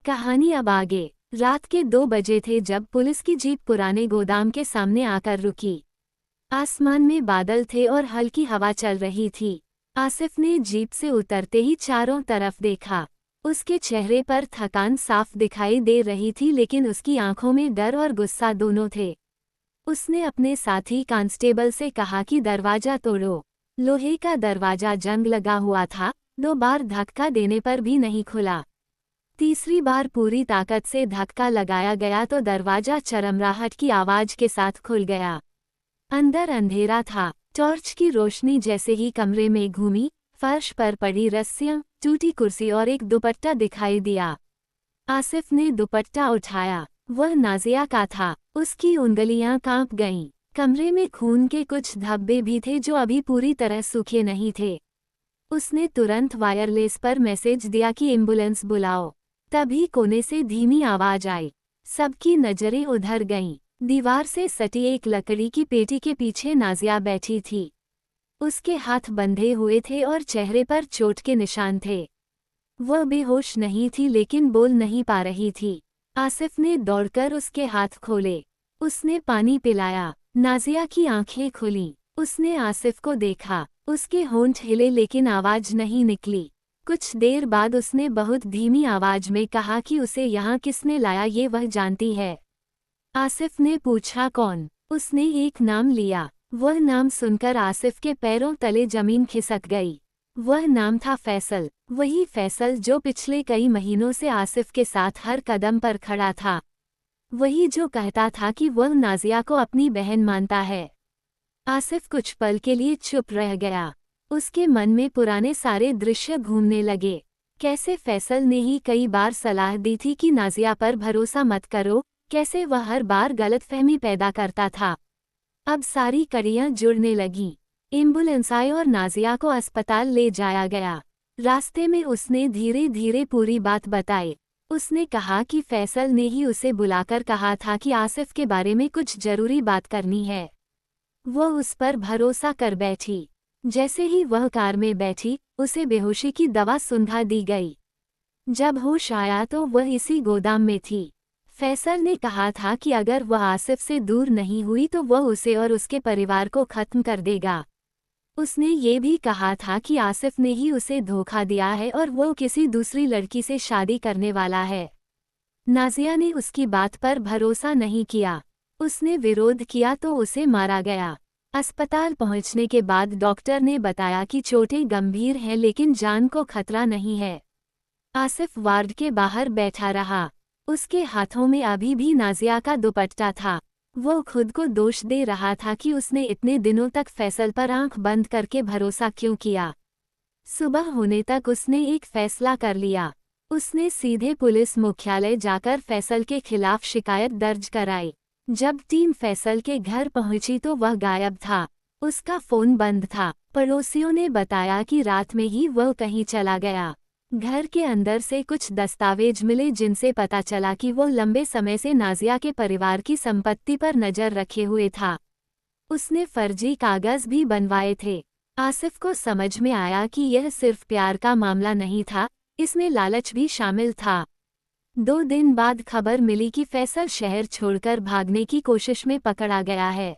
कहानी अब आगे। रात के 2 बजे थे जब पुलिस की जीप पुराने गोदाम के सामने आकर रुकी। आसमान में बादल थे और हल्की हवा चल रही थी। आसिफ ने जीप से उतरते ही चारों तरफ देखा। उसके चेहरे पर थकान साफ दिखाई दे रही थी, लेकिन उसकी आंखों में डर और गुस्सा दोनों थे। उसने अपने साथी कांस्टेबल से कहा कि दरवाजा तोड़ो। लोहे का दरवाजा जंग लगा हुआ था। 2 बार धक्का देने पर भी नहीं खुला। तीसरी बार पूरी ताकत से धक्का लगाया गया तो दरवाजा चरमराहट की आवाज के साथ खुल गया। अंदर अंधेरा था। टॉर्च की रोशनी जैसे ही कमरे में घूमी, फर्श पर पड़ी रस्सियां, टूटी कुर्सी और एक दुपट्टा दिखाई दिया। आसिफ ने दुपट्टा उठाया। वह नाजिया का था। उसकी उंगलियां कांप गईं। कमरे में खून के कुछ धब्बे भी थे जो अभी पूरी तरह सूखे नहीं थे। उसने तुरंत वायरलेस पर मैसेज दिया कि एम्बुलेंस बुलाओ। तभी कोने से धीमी आवाज आई। सबकी नजरें उधर गईं। दीवार से सटी एक लकड़ी की पेटी के पीछे नाजिया बैठी थी। उसके हाथ बंधे हुए थे और चेहरे पर चोट के निशान थे। वह बेहोश नहीं थी, लेकिन बोल नहीं पा रही थी। आसिफ ने दौड़कर उसके हाथ खोले। उसने पानी पिलाया। नाजिया की आंखें खुलीं। उसने आसिफ को देखा। उसके होंठ हिले लेकिन आवाज नहीं निकली। कुछ देर बाद उसने बहुत धीमी आवाज में कहा कि उसे यहाँ किसने लाया ये वह जानती है। आसिफ ने पूछा कौन। उसने एक नाम लिया। वह नाम सुनकर आसिफ के पैरों तले जमीन खिसक गई। वह नाम था फैसल। वही फैसल जो पिछले कई महीनों से आसिफ के साथ हर कदम पर खड़ा था। वही जो कहता था कि वह नाजिया को अपनी बहन मानता है। आसिफ कुछ पल के लिए चुप रह गया। उसके मन में पुराने सारे दृश्य घूमने लगे। कैसे फैसल ने ही कई बार सलाह दी थी कि नाजिया पर भरोसा मत करो, कैसे वह हर बार गलतफहमी पैदा करता था। अब सारी कड़ियां जुड़ने लगीं। एम्बुलेंस आई और नाजिया को अस्पताल ले जाया गया। रास्ते में उसने धीरे धीरे पूरी बात बताई। उसने कहा कि फैसल ने ही उसे बुलाकर कहा था कि आसिफ के बारे में कुछ जरूरी बात करनी है। वह उस पर भरोसा कर बैठी। जैसे ही वह कार में बैठी, उसे बेहोशी की दवा सुंघा दी गई। जब होश आया तो वह इसी गोदाम में थी। फैसल ने कहा था कि अगर वह आसिफ से दूर नहीं हुई तो वह उसे और उसके परिवार को खत्म कर देगा। उसने ये भी कहा था कि आसिफ ने ही उसे धोखा दिया है और वह किसी दूसरी लड़की से शादी करने वाला है। नाजिया ने उसकी बात पर भरोसा नहीं किया। उसने विरोध किया तो उसे मारा गया। अस्पताल पहुंचने के बाद डॉक्टर ने बताया कि चोटें गंभीर हैं, लेकिन जान को खतरा नहीं है। आसिफ वार्ड के बाहर बैठा रहा। उसके हाथों में अभी भी नाजिया का दुपट्टा था। वो खुद को दोष दे रहा था कि उसने इतने दिनों तक फैसल पर आंख बंद करके भरोसा क्यों किया। सुबह होने तक उसने एक फैसला कर लिया। उसने सीधे पुलिस मुख्यालय जाकर फैसल के खिलाफ शिकायत दर्ज कराई। जब टीम फैसल के घर पहुंची तो वह गायब था। उसका फोन बंद था। पड़ोसियों ने बताया कि रात में ही वह कहीं चला गया। घर के अंदर से कुछ दस्तावेज मिले जिनसे पता चला कि वह लंबे समय से नाजिया के परिवार की संपत्ति पर नजर रखे हुए था। उसने फर्जी कागज भी बनवाए थे। आसिफ को समझ में आया कि यह सिर्फ प्यार का मामला नहीं था, इसमें लालच भी शामिल था। 2 दिन बाद खबर मिली कि फैसल शहर छोड़कर भागने की कोशिश में पकड़ा गया है।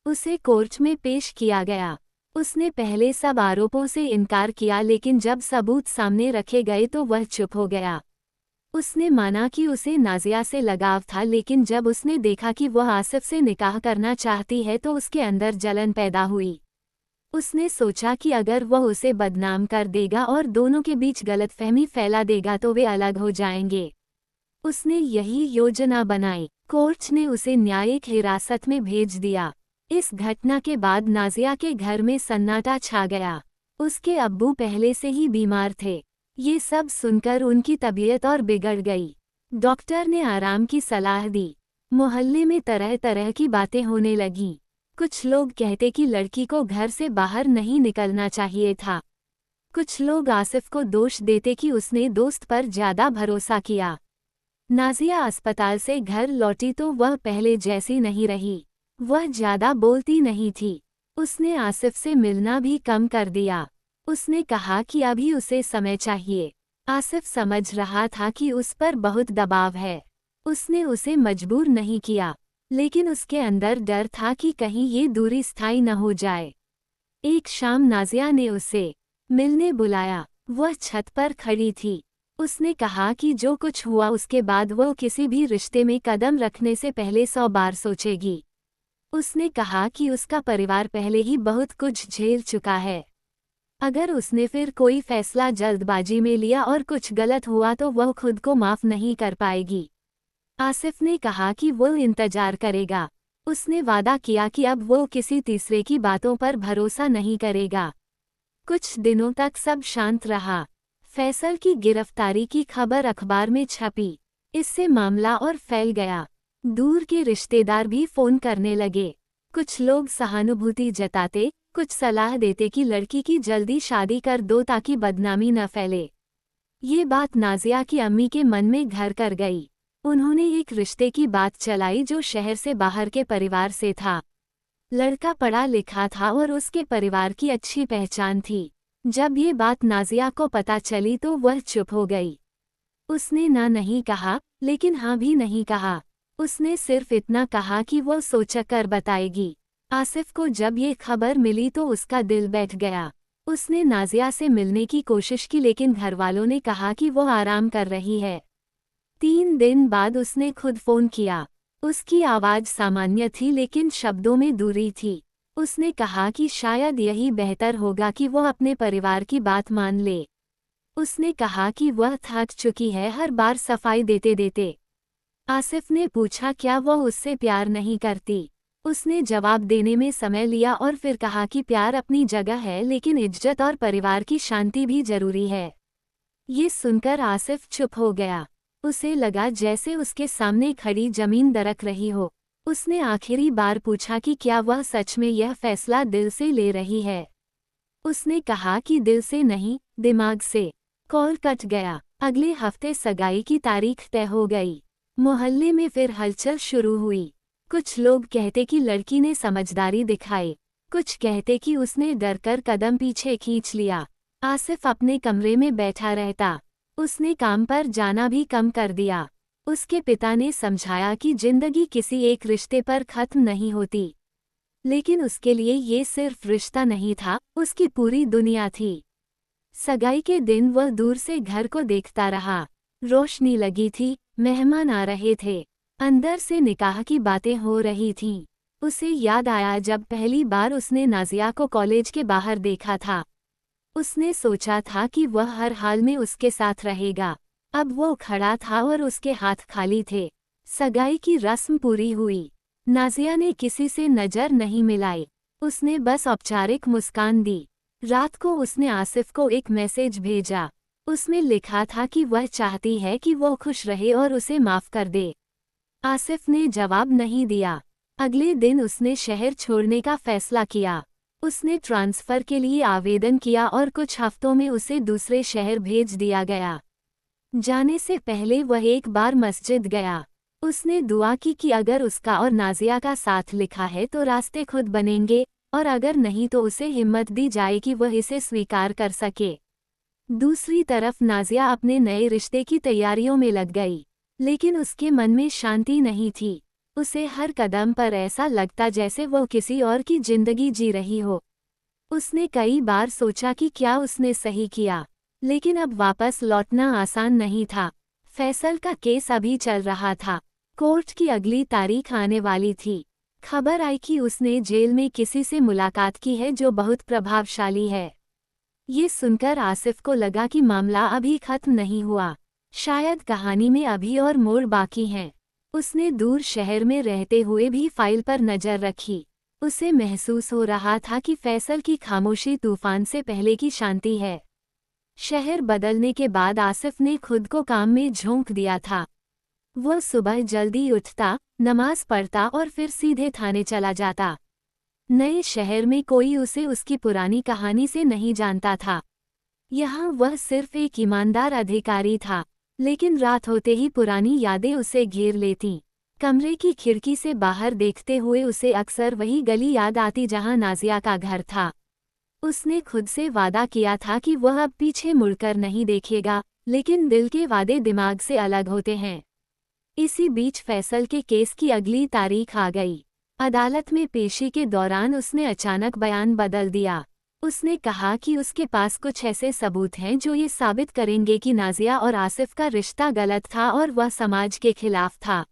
उसे कोर्ट में पेश किया गया। उसने पहले सब आरोपों से इनकार किया, लेकिन जब सबूत सामने रखे गए तो वह चुप हो गया। उसने माना कि उसे नाजिया से लगाव था, लेकिन जब उसने देखा कि वह आसिफ से निकाह करना चाहती है तो उसके अंदर जलन पैदा हुई। उसने सोचा कि अगर वह उसे बदनाम कर देगा और दोनों के बीच गलतफहमी फैला देगा तो वे अलग हो जाएंगे। उसने यही योजना बनाई। कोर्ट ने उसे न्यायिक हिरासत में भेज दिया। इस घटना के बाद नाजिया के घर में सन्नाटा छा गया। उसके अब्बू पहले से ही बीमार थे। ये सब सुनकर उनकी तबीयत और बिगड़ गई। डॉक्टर ने आराम की सलाह दी। मोहल्ले में तरह तरह की बातें होने लगीं। कुछ लोग कहते कि लड़की को घर से बाहर नहीं निकलना चाहिए था। कुछ लोग आसिफ को दोष देते कि उसने दोस्त पर ज्यादा भरोसा किया। नाजिया अस्पताल से घर लौटी तो वह पहले जैसी नहीं रही। वह ज्यादा बोलती नहीं थी। उसने आसिफ से मिलना भी कम कर दिया। उसने कहा कि अभी उसे समय चाहिए। आसिफ समझ रहा था कि उस पर बहुत दबाव है। उसने उसे मजबूर नहीं किया, लेकिन उसके अंदर डर था कि कहीं ये दूरी स्थायी न हो जाए। एक शाम नाज़िया ने उसे मिलने बुलाया। वह छत पर खड़ी थी। उसने कहा कि जो कुछ हुआ उसके बाद वो किसी भी रिश्ते में कदम रखने से पहले 100 बार सोचेगी। उसने कहा कि उसका परिवार पहले ही बहुत कुछ झेल चुका है। अगर उसने फिर कोई फैसला जल्दबाजी में लिया और कुछ गलत हुआ तो वह खुद को माफ नहीं कर पाएगी। आसिफ ने कहा कि वो इंतजार करेगा। उसने वादा किया कि अब वो किसी तीसरे की बातों पर भरोसा नहीं करेगा। कुछ दिनों तक सब शांत रहा। फैसल की गिरफ्तारी की खबर अखबार में छपी। इससे मामला और फैल गया। दूर के रिश्तेदार भी फोन करने लगे। कुछ लोग सहानुभूति जताते, कुछ सलाह देते कि लड़की की जल्दी शादी कर दो ताकि बदनामी न फैले। ये बात नाज़िया की अम्मी के मन में घर कर गई। उन्होंने एक रिश्ते की बात चलाई जो शहर से बाहर के परिवार से था। लड़का पढ़ा लिखा था और उसके परिवार की अच्छी पहचान थी। जब ये बात नाज़िया को पता चली तो वह चुप हो गई। उसने ना नहीं कहा, लेकिन हाँ भी नहीं कहा। उसने सिर्फ इतना कहा कि वो सोचकर बताएगी। आसिफ को जब ये खबर मिली तो उसका दिल बैठ गया। उसने नाज़िया से मिलने की कोशिश की लेकिन घरवालों ने कहा कि वो आराम कर रही है। 3 दिन बाद उसने खुद फ़ोन किया। उसकी आवाज़ सामान्य थी लेकिन शब्दों में दूरी थी। उसने कहा कि शायद यही बेहतर होगा कि वो अपने परिवार की बात मान ले। उसने कहा कि वह थक चुकी है हर बार सफाई देते देते। आसिफ ने पूछा क्या वह उससे प्यार नहीं करती। उसने जवाब देने में समय लिया और फिर कहा कि प्यार अपनी जगह है लेकिन इज्जत और परिवार की शांति भी जरूरी है। ये सुनकर आसिफ चुप हो गया। उसे लगा जैसे उसके सामने खड़ी जमीन दरक रही हो। उसने आखिरी बार पूछा कि क्या वह सच में यह फैसला दिल से ले रही है। उसने कहा कि दिल से नहीं, दिमाग से। कॉल कट गया। अगले हफ्ते सगाई की तारीख तय हो गई। मोहल्ले में फिर हलचल शुरू हुई। कुछ लोग कहते कि लड़की ने समझदारी दिखाई, कुछ कहते कि उसने डरकर कदम पीछे खींच लिया। आसिफ अपने कमरे में बैठा रहता। उसने काम पर जाना भी कम कर दिया। उसके पिता ने समझाया कि जिंदगी किसी एक रिश्ते पर खत्म नहीं होती, लेकिन उसके लिए ये सिर्फ रिश्ता नहीं था, उसकी पूरी दुनिया थी। सगाई के दिन वह दूर से घर को देखता रहा। रोशनी लगी थी, मेहमान आ रहे थे, अंदर से निकाह की बातें हो रही थीं। उसे याद आया जब पहली बार उसने नाज़िया को कॉलेज के बाहर देखा था। उसने सोचा था कि वह हर हाल में उसके साथ रहेगा। अब वो खड़ा था और उसके हाथ खाली थे। सगाई की रस्म पूरी हुई। नाज़िया ने किसी से नज़र नहीं मिलाई। उसने बस औपचारिक मुस्कान दी। रात को उसने आसिफ को एक मैसेज भेजा। उसमें लिखा था कि वह चाहती है कि वो खुश रहे और उसे माफ़ कर दे। आसिफ ने जवाब नहीं दिया। अगले दिन उसने शहर छोड़ने का फैसला किया। उसने ट्रांसफ़र के लिए आवेदन किया और कुछ हफ्तों में उसे दूसरे शहर भेज दिया गया। जाने से पहले वह एक बार मस्जिद गया। उसने दुआ की कि अगर उसका और नाज़िया का साथ लिखा है तो रास्ते खुद बनेंगे, और अगर नहीं तो उसे हिम्मत दी जाए कि वह इसे स्वीकार कर सके। दूसरी तरफ नाज़िया अपने नए रिश्ते की तैयारियों में लग गई, लेकिन उसके मन में शांति नहीं थी। उसे हर कदम पर ऐसा लगता जैसे वो किसी और की जिंदगी जी रही हो। उसने कई बार सोचा कि क्या उसने सही किया, लेकिन अब वापस लौटना आसान नहीं था। फैसल का केस अभी चल रहा था। कोर्ट की अगली तारीख आने वाली थी। खबर आई कि उसने जेल में किसी से मुलाकात की है जो बहुत प्रभावशाली है। ये सुनकर आसिफ को लगा कि मामला अभी खत्म नहीं हुआ। शायद कहानी में अभी और मोड़ बाकी हैं। उसने दूर शहर में रहते हुए भी फाइल पर नज़र रखी। उसे महसूस हो रहा था कि फैसल की खामोशी तूफान से पहले की शांति है। शहर बदलने के बाद आसिफ ने खुद को काम में झोंक दिया था। वह सुबह जल्दी उठता, नमाज पढ़ता और फिर सीधे थाने चला जाता। नए शहर में कोई उसे उसकी पुरानी कहानी से नहीं जानता था। यहाँ वह सिर्फ एक ईमानदार अधिकारी था, लेकिन रात होते ही पुरानी यादें उसे घेर लेतीं। कमरे की खिड़की से बाहर देखते हुए उसे अक्सर वही गली याद आती जहाँ नाज़िया का घर था। उसने खुद से वादा किया था कि वह अब पीछे मुड़कर नहीं देखेगा, लेकिन दिल के वादे दिमाग से अलग होते हैं। इसी बीच फैसल के केस की अगली तारीख आ गई। अदालत में पेशी के दौरान उसने अचानक बयान बदल दिया। उसने कहा कि उसके पास कुछ ऐसे सबूत हैं जो ये साबित करेंगे कि नाजिया और आसिफ का रिश्ता गलत था और वह समाज के खिलाफ था।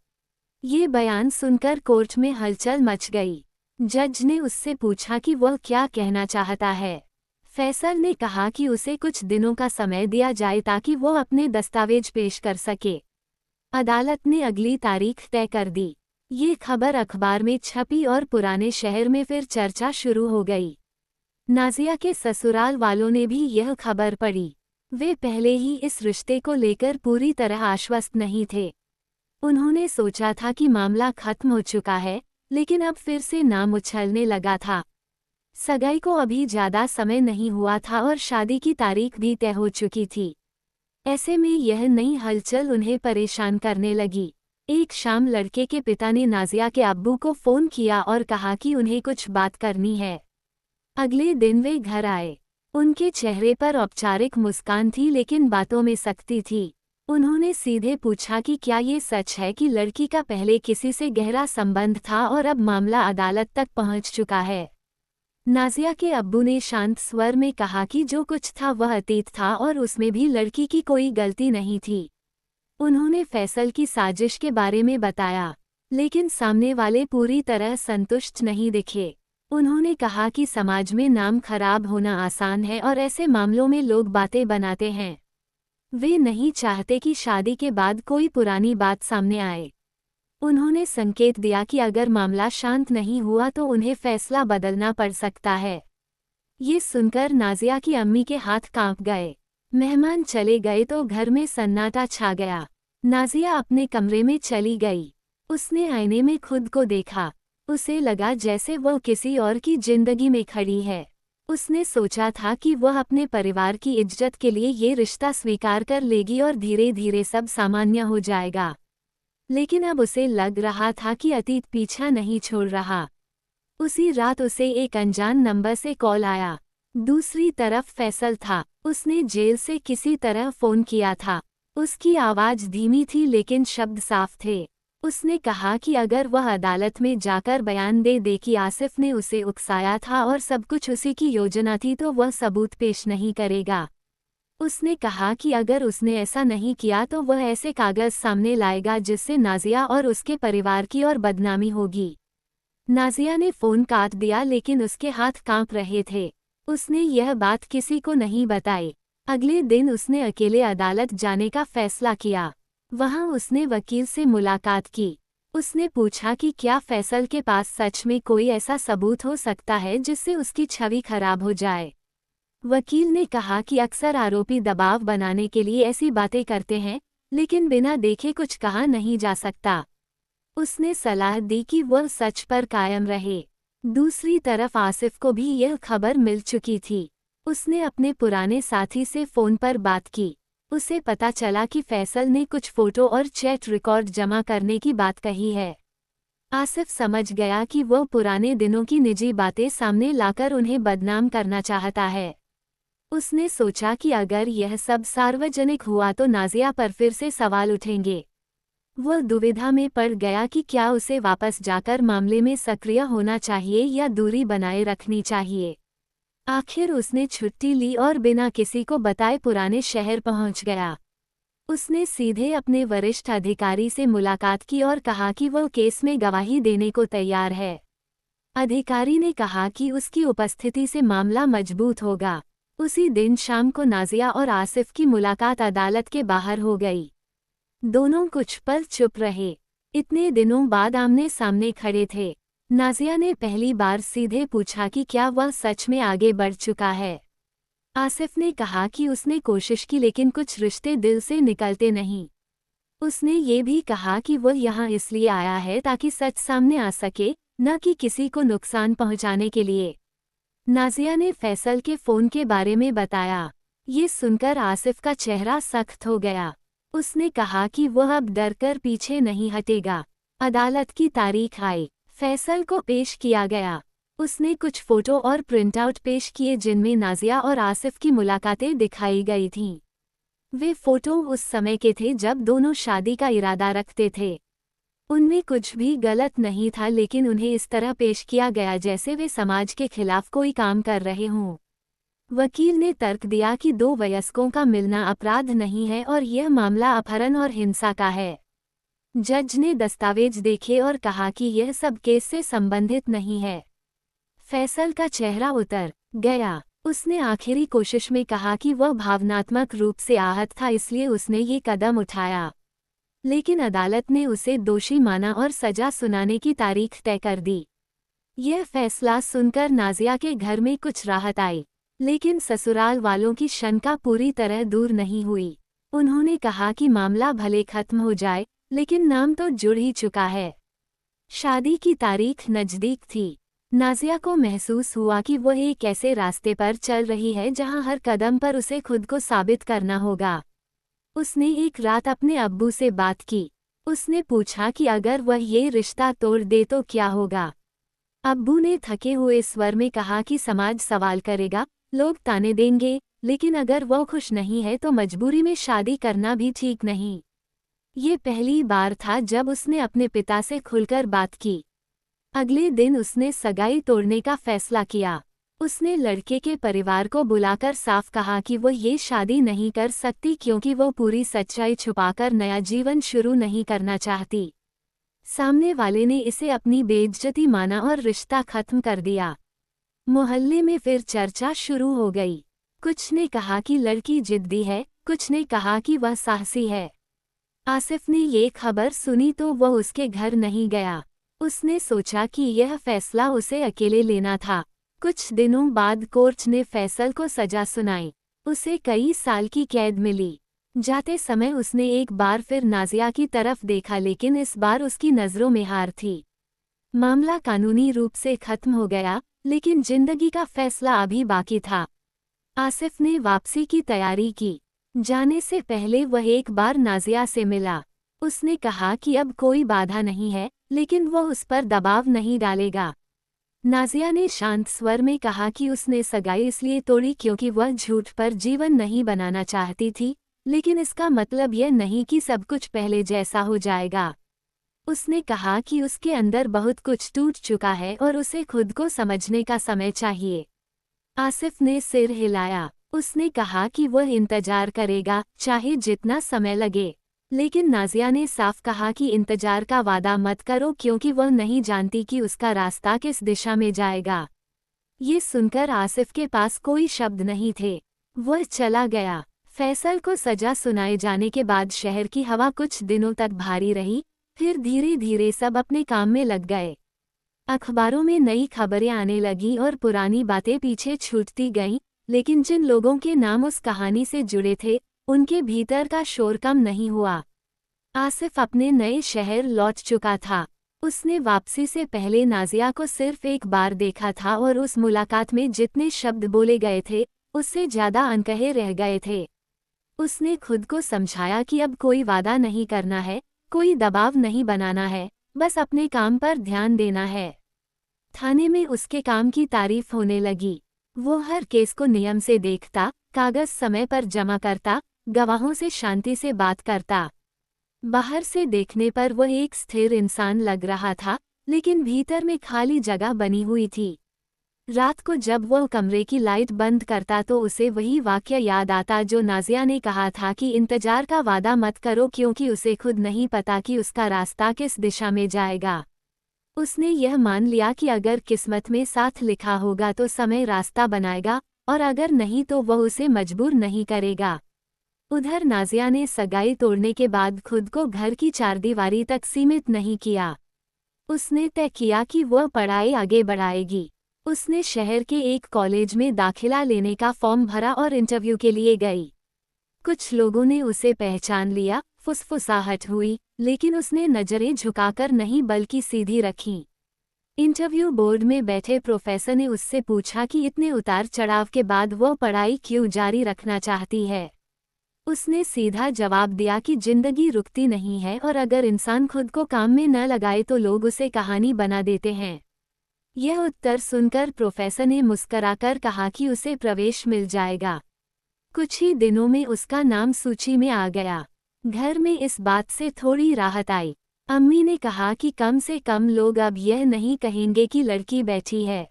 ये बयान सुनकर कोर्ट में हलचल मच गई। जज ने उससे पूछा कि वह क्या कहना चाहता है। फैसल ने कहा कि उसे कुछ दिनों का समय दिया जाए ताकि वो अपने दस्तावेज पेश कर सके। अदालत ने अगली तारीख तय कर दी। ये खबर अखबार में छपी और पुराने शहर में फिर चर्चा शुरू हो गई। नाजिया के ससुराल वालों ने भी यह खबर पढ़ी। वे पहले ही इस रिश्ते को लेकर पूरी तरह आश्वस्त नहीं थे। उन्होंने सोचा था कि मामला खत्म हो चुका है, लेकिन अब फिर से नाम उछलने लगा था। सगाई को अभी ज्यादा समय नहीं हुआ था और शादी की तारीख भी तय हो चुकी थी। ऐसे में यह नई हलचल उन्हें परेशान करने लगी। एक शाम लड़के के पिता ने नाजिया के अब्बू को फोन किया और कहा कि उन्हें कुछ बात करनी है। अगले दिन वे घर आए। उनके चेहरे पर औपचारिक मुस्कान थी लेकिन बातों में सख्ती थी। उन्होंने सीधे पूछा कि क्या ये सच है कि लड़की का पहले किसी से गहरा संबंध था और अब मामला अदालत तक पहुंच चुका है। नाजिया के अब्बू ने शांत स्वर में कहा कि जो कुछ था वह अतीत था और उसमें भी लड़की की कोई गलती नहीं थी। उन्होंने फैसल की साजिश के बारे में बताया, लेकिन सामने वाले पूरी तरह संतुष्ट नहीं दिखे। उन्होंने कहा कि समाज में नाम खराब होना आसान है और ऐसे मामलों में लोग बातें बनाते हैं। वे नहीं चाहते कि शादी के बाद कोई पुरानी बात सामने आए। उन्होंने संकेत दिया कि अगर मामला शांत नहीं हुआ तो उन्हें फैसला बदलना पड़ सकता है। ये सुनकर नाजिया की अम्मी के हाथ कांप गए। मेहमान चले गए तो घर में सन्नाटा छा गया। नाजिया अपने कमरे में चली गई। उसने आईने में खुद को देखा। उसे लगा जैसे वह किसी और की जिंदगी में खड़ी है। उसने सोचा था कि वह अपने परिवार की इज्जत के लिए ये रिश्ता स्वीकार कर लेगी और धीरे धीरे सब सामान्य हो जाएगा। लेकिन अब उसे लग रहा था कि अतीत पीछा नहीं छोड़ रहा। उसी रात उसे एक अनजान नंबर से कॉल आया। दूसरी तरफ फैसल था। उसने जेल से किसी तरह फोन किया था। उसकी आवाज़ धीमी थी लेकिन शब्द साफ थे। उसने कहा कि अगर वह अदालत में जाकर बयान दे दे कि आसिफ ने उसे उकसाया था और सब कुछ उसी की योजना थी तो वह सबूत पेश नहीं करेगा। उसने कहा कि अगर उसने ऐसा नहीं किया तो वह ऐसे कागज सामने लाएगा जिससे नाजिया और उसके परिवार की और बदनामी होगी। नाजिया ने फ़ोन काट दिया लेकिन उसके हाथ कांप रहे थे। उसने यह बात किसी को नहीं बताई। अगले दिन उसने अकेले अदालत जाने का फैसला किया। वहां उसने वकील से मुलाकात की। उसने पूछा कि क्या फैसल के पास सच में कोई ऐसा सबूत हो सकता है जिससे उसकी छवि खराब हो जाए। वकील ने कहा कि अक्सर आरोपी दबाव बनाने के लिए ऐसी बातें करते हैं, लेकिन बिना देखे कुछ कहा नहीं जा सकता। उसने सलाह दी कि वह सच पर कायम रहे। दूसरी तरफ आसिफ को भी यह खबर मिल चुकी थी। उसने अपने पुराने साथी से फ़ोन पर बात की। उसे पता चला कि फैसल ने कुछ फ़ोटो और चैट रिकॉर्ड जमा करने की बात कही है। आसिफ समझ गया कि वह पुराने दिनों की निजी बातें सामने लाकर उन्हें बदनाम करना चाहता है। उसने सोचा कि अगर यह सब सार्वजनिक हुआ तो नाजिया पर फिर से सवाल उठेंगे। वह दुविधा में पड़ गया कि क्या उसे वापस जाकर मामले में सक्रिय होना चाहिए या दूरी बनाए रखनी चाहिए। आखिर उसने छुट्टी ली और बिना किसी को बताए पुराने शहर पहुंच गया। उसने सीधे अपने वरिष्ठ अधिकारी से मुलाकात की और कहा कि वह केस में गवाही देने को तैयार है। अधिकारी ने कहा कि उसकी उपस्थिति से मामला मजबूत होगा। उसी दिन शाम को नाजिया और आसिफ की मुलाकात अदालत के बाहर हो गई। दोनों कुछ पल चुप रहे। इतने दिनों बाद आमने सामने खड़े थे। नाजिया ने पहली बार सीधे पूछा कि क्या वह सच में आगे बढ़ चुका है। आसिफ ने कहा कि उसने कोशिश की लेकिन कुछ रिश्ते दिल से निकलते नहीं। उसने ये भी कहा कि वह यहाँ इसलिए आया है ताकि सच सामने आ सके, न कि किसी को नुकसान पहुँचाने के लिए। नाजिया ने फैसल के फ़ोन के बारे में बताया। ये सुनकर आसिफ का चेहरा सख्त हो गया। उसने कहा कि वह अब डरकर पीछे नहीं हटेगा। अदालत की तारीख आई। फैसल को पेश किया गया। उसने कुछ फ़ोटो और प्रिंटआउट पेश किए जिनमें नाजिया और आसिफ की मुलाकातें दिखाई गई थीं। वे फोटो उस समय के थे जब दोनों शादी का इरादा रखते थे। उनमें कुछ भी गलत नहीं था, लेकिन उन्हें इस तरह पेश किया गया जैसे वे समाज के खिलाफ कोई काम कर रहे हों। वकील ने तर्क दिया कि दो वयस्कों का मिलना अपराध नहीं है और यह मामला अपहरण और हिंसा का है। जज ने दस्तावेज देखे और कहा कि यह सब केस से संबंधित नहीं है। फैसल का चेहरा उतर गया। उसने आखिरी कोशिश में कहा कि वह भावनात्मक रूप से आहत था, इसलिए उसने ये कदम उठाया। लेकिन अदालत ने उसे दोषी माना और सजा सुनाने की तारीख तय कर दी। यह फैसला सुनकर नाजिया के घर में कुछ राहत आई, लेकिन ससुराल वालों की शंका पूरी तरह दूर नहीं हुई। उन्होंने कहा कि मामला भले खत्म हो जाए, लेकिन नाम तो जुड़ ही चुका है। शादी की तारीख नज़दीक थी। नाजिया को महसूस हुआ कि वह एक ऐसे रास्ते पर चल रही है जहां हर कदम पर उसे खुद को साबित करना होगा। उसने एक रात अपने अब्बू से बात की। उसने पूछा कि अगर वह ये रिश्ता तोड़ दे तो क्या होगा। अब्बू ने थके हुए स्वर में कहा कि समाज सवाल करेगा, लोग ताने देंगे, लेकिन अगर वह खुश नहीं है तो मजबूरी में शादी करना भी ठीक नहीं। ये पहली बार था जब उसने अपने पिता से खुलकर बात की। अगले दिन उसने सगाई तोड़ने का फैसला किया। उसने लड़के के परिवार को बुलाकर साफ कहा कि वो ये शादी नहीं कर सकती क्योंकि वो पूरी सच्चाई छुपाकर नया जीवन शुरू नहीं करना चाहती। सामने वाले ने इसे अपनी बेइज्जती माना और रिश्ता खत्म कर दिया। मोहल्ले में फिर चर्चा शुरू हो गई। कुछ ने कहा कि लड़की जिद्दी है, कुछ ने कहा कि वह साहसी है। आसिफ ने ये खबर सुनी तो वह उसके घर नहीं गया। उसने सोचा कि यह फैसला उसे अकेले लेना था। कुछ दिनों बाद कोर्ट ने फैसल को सजा सुनाई। उसे कई साल की कैद मिली। जाते समय उसने एक बार फिर नाजिया की तरफ देखा, लेकिन इस बार उसकी नज़रों में हार थी। मामला कानूनी रूप से खत्म हो गया, लेकिन जिंदगी का फैसला अभी बाकी था। आसिफ ने वापसी की तैयारी की। जाने से पहले वह एक बार नाजिया से मिला। उसने कहा कि अब कोई बाधा नहीं है, लेकिन वह उस पर दबाव नहीं डालेगा। नाजिया ने शांत स्वर में कहा कि उसने सगाई इसलिए तोड़ी क्योंकि वह झूठ पर जीवन नहीं बनाना चाहती थी, लेकिन इसका मतलब यह नहीं कि सब कुछ पहले जैसा हो जाएगा। उसने कहा कि उसके अंदर बहुत कुछ टूट चुका है और उसे खुद को समझने का समय चाहिए। आसिफ ने सिर हिलाया। उसने कहा कि वह इंतजार करेगा, चाहे जितना समय लगे। लेकिन नाजिया ने साफ कहा कि इंतजार का वादा मत करो क्योंकि वह नहीं जानती कि उसका रास्ता किस दिशा में जाएगा। ये सुनकर आसिफ के पास कोई शब्द नहीं थे। वह चला गया। फैसल को सजा सुनाए जाने के बाद शहर की हवा कुछ दिनों तक भारी रही, फिर धीरे धीरे सब अपने काम में लग गए। अखबारों में नई खबरें आने लगी और पुरानी बातें पीछे छूटती गईं, लेकिन जिन लोगों के नाम उस कहानी से जुड़े थे, उनके भीतर का शोर कम नहीं हुआ। आसिफ अपने नए शहर लौट चुका था। उसने वापसी से पहले नाजिया को सिर्फ एक बार देखा था और उस मुलाकात में जितने शब्द बोले गए थे, उससे ज़्यादा अनकहे रह गए थे। उसने खुद को समझाया कि अब कोई वादा नहीं करना है, कोई दबाव नहीं बनाना है, बस अपने काम पर ध्यान देना है। थाने में उसके काम की तारीफ होने लगी। वो हर केस को नियम से देखता, कागज समय पर जमा करता, गवाहों से शांति से बात करता। बाहर से देखने पर वह एक स्थिर इंसान लग रहा था, लेकिन भीतर में खाली जगह बनी हुई थी। रात को जब वह कमरे की लाइट बंद करता तो उसे वही वाक्य याद आता जो नाजिया ने कहा था कि इंतजार का वादा मत करो क्योंकि उसे खुद नहीं पता कि उसका रास्ता किस दिशा में जाएगा। उसने यह मान लिया कि अगर किस्मत में साथ लिखा होगा तो समय रास्ता बनाएगा, और अगर नहीं तो वह उसे मजबूर नहीं करेगा। उधर नाजिया ने सगाई तोड़ने के बाद खुद को घर की चारदीवारी तक सीमित नहीं किया। उसने तय किया कि वह पढ़ाई आगे बढ़ाएगी। उसने शहर के एक कॉलेज में दाखिला लेने का फॉर्म भरा और इंटरव्यू के लिए गई। कुछ लोगों ने उसे पहचान लिया, फुसफुसाहट हुई, लेकिन उसने नजरें झुकाकर नहीं बल्कि सीधी रखीं। इंटरव्यू बोर्ड में बैठे प्रोफेसर ने उससे पूछा कि इतने उतार चढ़ाव के बाद वह पढ़ाई क्यों जारी रखना चाहती है। उसने सीधा जवाब दिया कि जिंदगी रुकती नहीं है और अगर इंसान खुद को काम में न लगाए तो लोग उसे कहानी बना देते हैं। यह उत्तर सुनकर प्रोफेसर ने मुस्कराकर कहा कि उसे प्रवेश मिल जाएगा। कुछ ही दिनों में उसका नाम सूची में आ गया। घर में इस बात से थोड़ी राहत आई। अम्मी ने कहा कि कम से कम लोग अब यह नहीं कहेंगे कि लड़की बैठी है।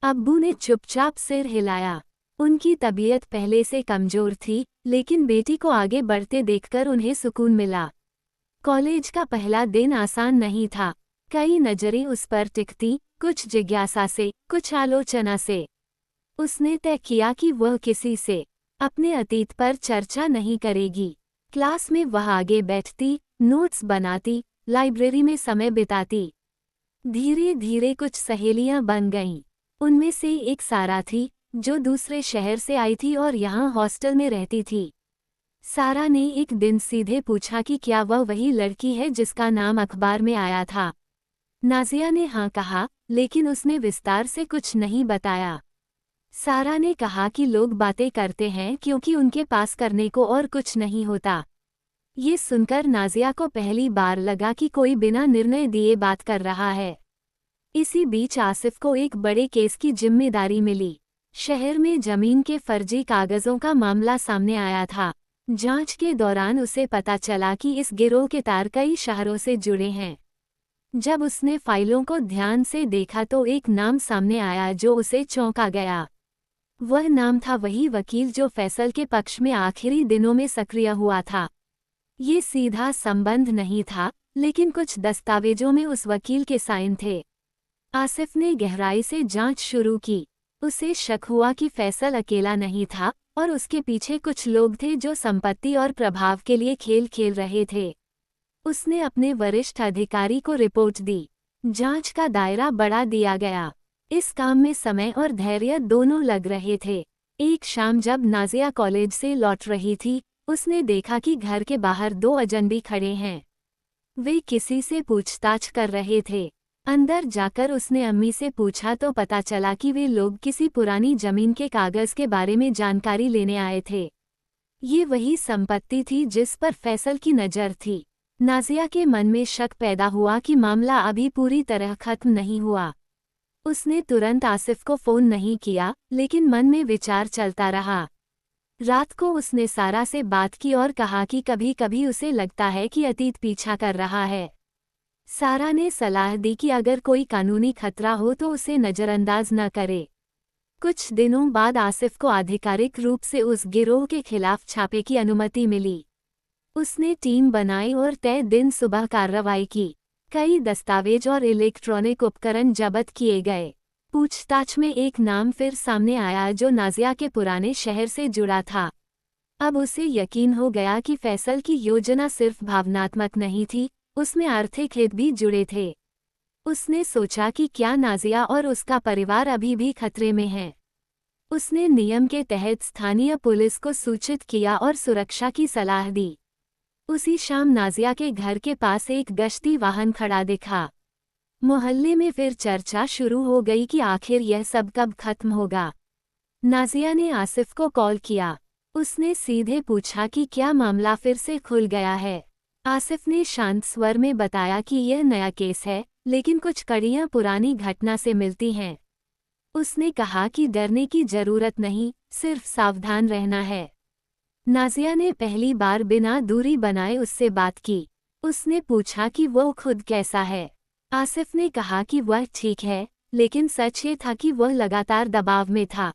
अब्बू ने चुपचाप सिर हिलाया। उनकी तबीयत पहले से कमजोर थी, लेकिन बेटी को आगे बढ़ते देखकर उन्हें सुकून मिला। कॉलेज का पहला दिन आसान नहीं था। कई नज़रें उस पर टिकती, कुछ जिज्ञासा से, कुछ आलोचना से। उसने तय किया कि वह किसी से अपने अतीत पर चर्चा नहीं करेगी। क्लास में वह आगे बैठती, नोट्स बनाती, लाइब्रेरी में समय बिताती। धीरे धीरे कुछ सहेलियां बन गईं। उनमें से एक सारा थी, जो दूसरे शहर से आई थी और यहाँ हॉस्टल में रहती थी। सारा ने एक दिन सीधे पूछा कि क्या वह वही लड़की है जिसका नाम अखबार में आया था। नाज़िया ने हाँ कहा, लेकिन उसने विस्तार से कुछ नहीं बताया। सारा ने कहा कि लोग बातें करते हैं क्योंकि उनके पास करने को और कुछ नहीं होता। ये सुनकर नाज़िया को पहली बार लगा कि कोई बिना निर्णय दिए बात कर रहा है। इसी बीच आसिफ को एक बड़े केस की जिम्मेदारी मिली। शहर में जमीन के फर्जी कागजों का मामला सामने आया था। जांच के दौरान उसे पता चला कि इस गिरोह के तार कई शहरों से जुड़े हैं। जब उसने फाइलों को ध्यान से देखा तो एक नाम सामने आया जो उसे चौंका गया। वह नाम था वही वकील जो फैसल के पक्ष में आखिरी दिनों में सक्रिय हुआ था। ये सीधा संबंध नहीं था, लेकिन कुछ दस्तावेजों में उस वकील के साइन थे। आसिफ ने गहराई से जांच शुरू की। उसे शक हुआ कि फैसल अकेला नहीं था और उसके पीछे कुछ लोग थे जो संपत्ति और प्रभाव के लिए खेल खेल रहे थे। उसने अपने वरिष्ठ अधिकारी को रिपोर्ट दी। जांच का दायरा बढ़ा दिया गया। इस काम में समय और धैर्य दोनों लग रहे थे। एक शाम जब नाज़िया कॉलेज से लौट रही थी, उसने देखा कि घर के बाहर 2 अजनबी खड़े हैं। वे किसी से पूछताछ कर रहे थे। अंदर जाकर उसने अम्मी से पूछा तो पता चला कि वे लोग किसी पुरानी जमीन के कागज के बारे में जानकारी लेने आए थे। ये वही संपत्ति थी जिस पर फैसल की नज़र थी। नाज़िया के मन में शक पैदा हुआ कि मामला अभी पूरी तरह खत्म नहीं हुआ। उसने तुरंत आसिफ को फ़ोन नहीं किया, लेकिन मन में विचार चलता रहा। रात को उसने सारा से बात की और कहा कि कभी-कभी उसे लगता है कि अतीत पीछा कर रहा है। सारा ने सलाह दी कि अगर कोई कानूनी खतरा हो तो उसे नज़रअंदाज न करे। कुछ दिनों बाद आसिफ को आधिकारिक रूप से उस गिरोह के खिलाफ छापे की अनुमति मिली। उसने टीम बनाई और तय दिन सुबह कार्रवाई की। कई दस्तावेज और इलेक्ट्रॉनिक उपकरण जब्त किए गए। पूछताछ में एक नाम फिर सामने आया जो नाज़िया के पुराने शहर से जुड़ा था। अब उसे यकीन हो गया कि फैसल की योजना सिर्फ भावनात्मक नहीं थी, उसमें आर्थिक हित भी जुड़े थे। उसने सोचा कि क्या नाज़िया और उसका परिवार अभी भी खतरे में है। उसने नियम के तहत स्थानीय पुलिस को सूचित किया और सुरक्षा की सलाह दी। उसी शाम नाज़िया के घर के पास एक गश्ती वाहन खड़ा दिखा। मोहल्ले में फिर चर्चा शुरू हो गई कि आखिर यह सब कब खत्म होगा। नाज़िया ने आसिफ को कॉल किया। उसने सीधे पूछा कि क्या मामला फिर से खुल गया है। आसिफ ने शांत स्वर में बताया कि यह नया केस है, लेकिन कुछ कड़ियां पुरानी घटना से मिलती हैं। उसने कहा कि डरने की जरूरत नहीं, सिर्फ सावधान रहना है। नाज़िया ने पहली बार बिना दूरी बनाए उससे बात की। उसने पूछा कि वो खुद कैसा है। आसिफ ने कहा कि वह ठीक है, लेकिन सच ये था कि वह लगातार दबाव में था।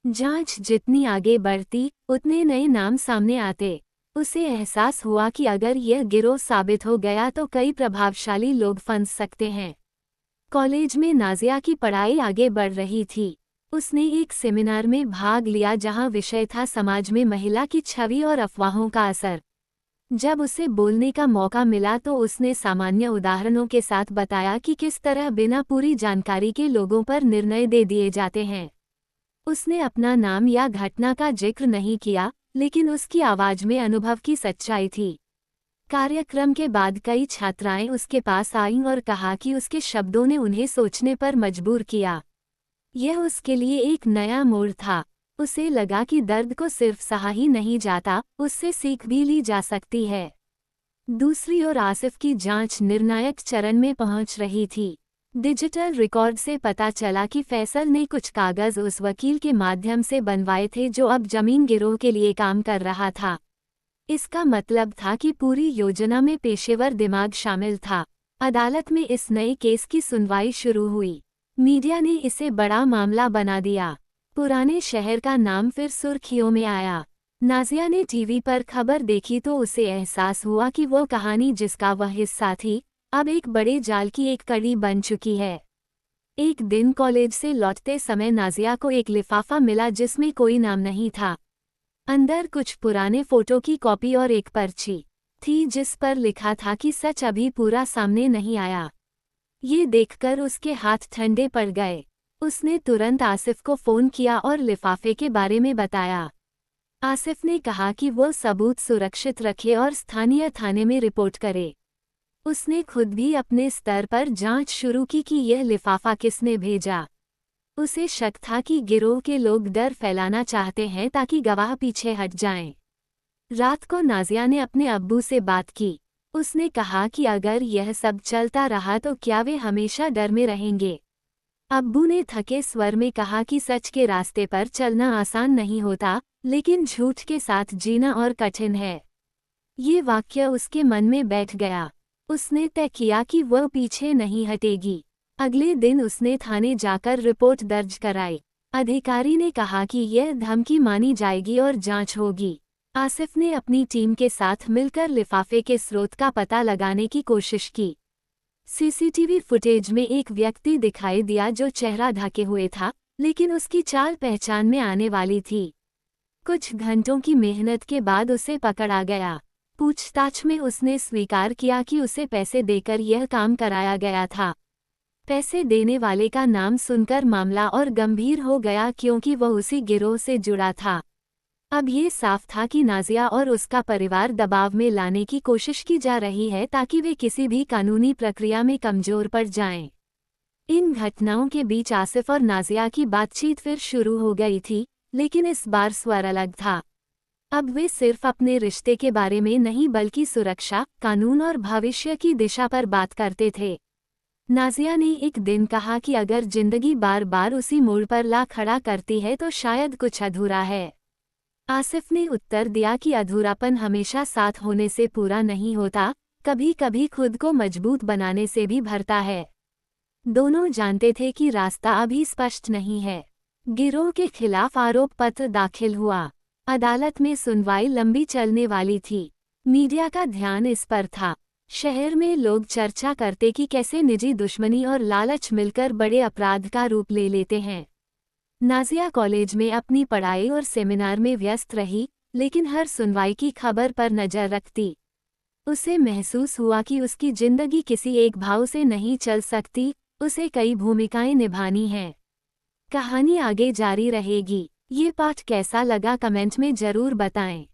जांच जितनी आगे बढ़ती, उतने नए नाम सामने आते। उसे एहसास हुआ कि अगर यह गिरोह साबित हो गया तो कई प्रभावशाली लोग फंस सकते हैं। कॉलेज में नाज़िया की पढ़ाई आगे बढ़ रही थी। उसने एक सेमिनार में भाग लिया जहां विषय था समाज में महिला की छवि और अफवाहों का असर। जब उसे बोलने का मौका मिला तो उसने सामान्य उदाहरणों के साथ बताया कि किस तरह बिना पूरी जानकारी के लोगों पर निर्णय दे दिए जाते हैं। उसने अपना नाम या घटना का जिक्र नहीं किया, लेकिन उसकी आवाज़ में अनुभव की सच्चाई थी। कार्यक्रम के बाद कई छात्राएं उसके पास आईं और कहा कि उसके शब्दों ने उन्हें सोचने पर मजबूर किया। यह उसके लिए एक नया मोड़ था। उसे लगा कि दर्द को सिर्फ सहा ही नहीं जाता, उससे सीख भी ली जा सकती है। दूसरी ओर आसिफ की जांच निर्णायक चरण में पहुंच रही थी। डिजिटल रिकॉर्ड से पता चला कि फैसल ने कुछ कागज उस वकील के माध्यम से बनवाए थे जो अब जमीन गिरोह के लिए काम कर रहा था। इसका मतलब था कि पूरी योजना में पेशेवर दिमाग शामिल था। अदालत में इस नए केस की सुनवाई शुरू हुई। मीडिया ने इसे बड़ा मामला बना दिया। पुराने शहर का नाम फिर सुर्खियों में आया। नाज़िया ने टीवी पर खबर देखी तो उसे एहसास हुआ कि वो कहानी जिसका वह हिस्सा थी, अब एक बड़े जाल की एक कड़ी बन चुकी है। एक दिन कॉलेज से लौटते समय नाज़िया को एक लिफाफा मिला जिसमें कोई नाम नहीं था। अंदर कुछ पुराने फोटो की कॉपी और एक पर्ची थी जिस पर लिखा था कि सच अभी पूरा सामने नहीं आया। ये देखकर उसके हाथ ठंडे पड़ गए। उसने तुरंत आसिफ को फ़ोन किया और लिफाफे के बारे में बताया। आसिफ ने कहा कि वो सबूत सुरक्षित रखे और स्थानीय थाने में रिपोर्ट करे। उसने खुद भी अपने स्तर पर जांच शुरू की कि यह लिफाफा किसने भेजा। उसे शक था कि गिरोह के लोग डर फैलाना चाहते हैं ताकि गवाह पीछे हट जाएं। रात को नाज़िया ने अपने अब्बू से बात की। उसने कहा कि अगर यह सब चलता रहा तो क्या वे हमेशा डर में रहेंगे। अब्बू ने थके स्वर में कहा कि सच के रास्ते पर चलना आसान नहीं होता, लेकिन झूठ के साथ जीना और कठिन है। ये वाक्य उसके मन में बैठ गया। उसने तय किया कि वह पीछे नहीं हटेगी। अगले दिन उसने थाने जाकर रिपोर्ट दर्ज कराई। अधिकारी ने कहा कि यह धमकी मानी जाएगी और जांच होगी। आसिफ ने अपनी टीम के साथ मिलकर लिफाफे के स्रोत का पता लगाने की कोशिश की। सीसीटीवी फुटेज में एक व्यक्ति दिखाई दिया जो चेहरा ढके हुए था, लेकिन उसकी चाल पहचान में आने वाली थी। कुछ घंटों की मेहनत के बाद उसे पकड़ा गया। पूछताछ में उसने स्वीकार किया कि उसे पैसे देकर यह काम कराया गया था। पैसे देने वाले का नाम सुनकर मामला और गंभीर हो गया क्योंकि वह उसी गिरोह से जुड़ा था। अब ये साफ था कि नाज़िया और उसका परिवार दबाव में लाने की कोशिश की जा रही है ताकि वे किसी भी कानूनी प्रक्रिया में कमजोर पड़ जाएं। इन घटनाओं के बीच आसिफ और नाज़िया की बातचीत फिर शुरू हो गई थी, लेकिन इस बार स्वर अलग था। अब वे सिर्फ अपने रिश्ते के बारे में नहीं बल्कि सुरक्षा, कानून और भविष्य की दिशा पर बात करते थे। नाज़िया ने एक दिन कहा कि अगर जिंदगी बार बार उसी मोड़ पर ला खड़ा करती है तो शायद कुछ अधूरा है। आसिफ ने उत्तर दिया कि अधूरापन हमेशा साथ होने से पूरा नहीं होता, कभी कभी खुद को मजबूत बनाने से भी भरता है। दोनों जानते थे कि रास्ता अभी स्पष्ट नहीं है। गिरोह के खिलाफ आरोप पत्र दाखिल हुआ। अदालत में सुनवाई लंबी चलने वाली थी। मीडिया का ध्यान इस पर था। शहर में लोग चर्चा करते कि कैसे निजी दुश्मनी और लालच मिलकर बड़े अपराध का रूप ले लेते हैं। नाज़िया कॉलेज में अपनी पढ़ाई और सेमिनार में व्यस्त रही, लेकिन हर सुनवाई की खबर पर नज़र रखती। उसे महसूस हुआ कि उसकी जिंदगी किसी एक भाव से नहीं चल सकती, उसे कई भूमिकाएं निभानी हैं। कहानी आगे जारी रहेगी। ये पाठ कैसा लगा कमेंट में ज़रूर बताएं।